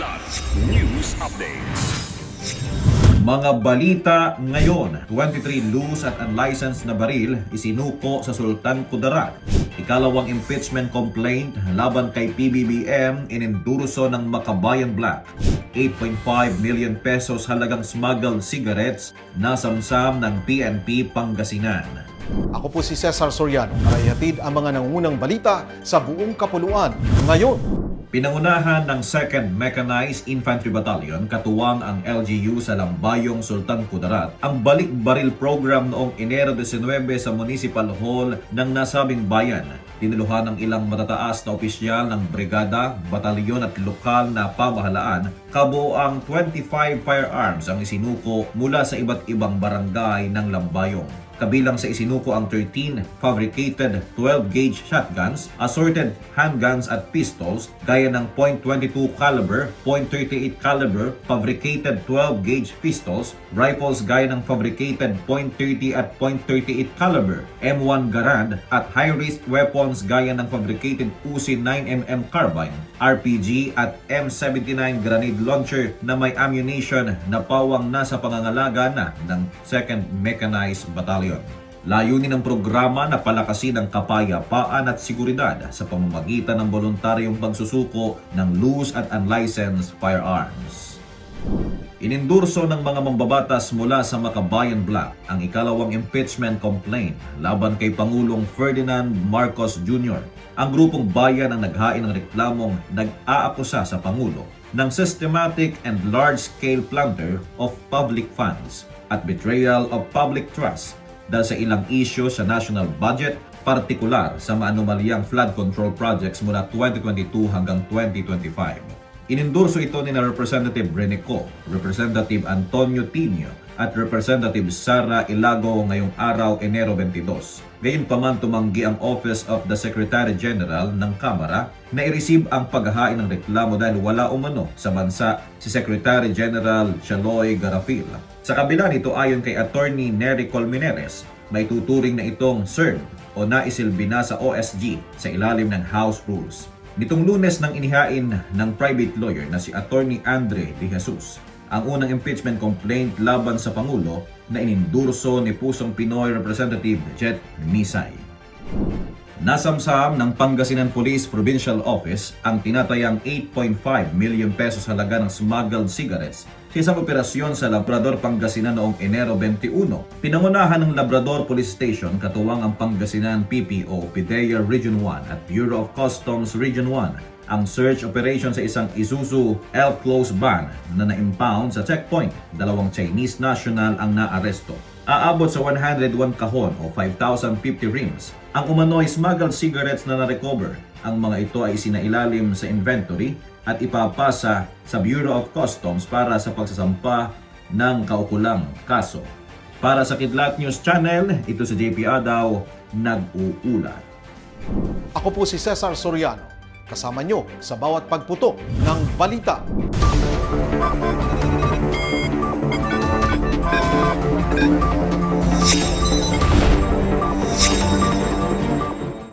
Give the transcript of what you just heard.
Plus News Updates. Mga balita ngayon, 23 loose at unlicensed na baril isinuko sa Sultan Kudarat. Ikalawang impeachment complaint laban kay PBBM inendurso ng Makabayan Black. 8.5 million pesos halagang smuggled cigarettes nasamsam ng PNP Pangasinan. Ako po si Cesar Soriano, nakahihatid ang mga nangungunang balita sa buong kapuluan ngayon. Pinangunahan ng 2nd Mechanized Infantry Battalion, katuwang ang LGU sa Lambayong, Sultan Kudarat, ang Balik Baril Program noong Enero 19 sa Municipal Hall ng nasabing bayan. Tinuluhan ng ilang matataas na opisyal ng brigada, batalyon at lokal na pamahalaan. Kabuoang 25 firearms ang isinuko mula sa iba't ibang barangay ng Lambayong. Kabilang sa isinuko ang 13 fabricated 12-gauge shotguns, assorted handguns at pistols gaya ng .22 caliber, .38 caliber, fabricated 12-gauge pistols, rifles gaya ng fabricated .30 at .38 caliber, M1 Garand at high-risk weapons gaya ng fabricated Uzi 9mm carbine, RPG at M79 grenade launcher na may ammunition na pawang nasa pangangalaga na ng 2nd Mechanized Battalion. Layunin ng programa na palakasin ang kapayapaan at seguridad sa pamamagitan ng voluntaryong pagsusuko ng loose at unlicensed firearms. Inendurso ng mga mambabatas mula sa Makabayan Black ang ikalawang impeachment complaint laban kay Pangulong Ferdinand Marcos Jr. Ang grupong bayan ang naghain ng reklamong nag-aakusa sa Pangulo ng systematic and large-scale plunder of public funds at betrayal of public trust dahil sa ilang isyu sa national budget, partikular sa maanumalyang flood control projects mula 2022 hanggang 2025. Inendorso ito ni na Representative Rene Co, Representative Antonio Tinio at Representative Sara Ilago ngayong araw, Enero 22. Gayunpaman tumanggi ang Office of the Secretary General ng Kamara na i-receive ang paghahain ng reklamo dahil wala umano sa bansa si Secretary General Chaloy Garafil. Sa kabila nito, ayon kay Attorney Nery Colmenares, may tuturing na itong served o naisilbi na sa OSG sa ilalim ng House Rules. Nitong Lunes nang inihain ng private lawyer na si Attorney Andre De Jesus ang unang impeachment complaint laban sa Pangulo na inendurso ni Pusong Pinoy Representative Jet Misay. Nasamsam ng Pangasinan Police Provincial Office ang tinatayang 8.5 million pesos halaga ng smuggled cigarettes sa isang operasyon sa Labrador, Pangasinan noong Enero 21. Pinangunahan ng Labrador Police Station katuwang ang Pangasinan PPO, PIDEA Region 1 at Bureau of Customs Region 1 ang search operation sa isang Isuzu L-Close van na na-impound sa checkpoint. 2 Chinese national ang naaresto. Aabot sa 101 kahon o 5,050 rims ang umano'y smuggled cigarettes na na-recover. Ang mga ito ay isinailalim sa inventory at ipapasa sa Bureau of Customs para sa pagsasampa ng kaukulang kaso. Para sa Kidlat News Channel, ito si JP Adaw, nag-uulat. Ako po si Cesar Soriano, kasama nyo sa bawat pagputok ng balita.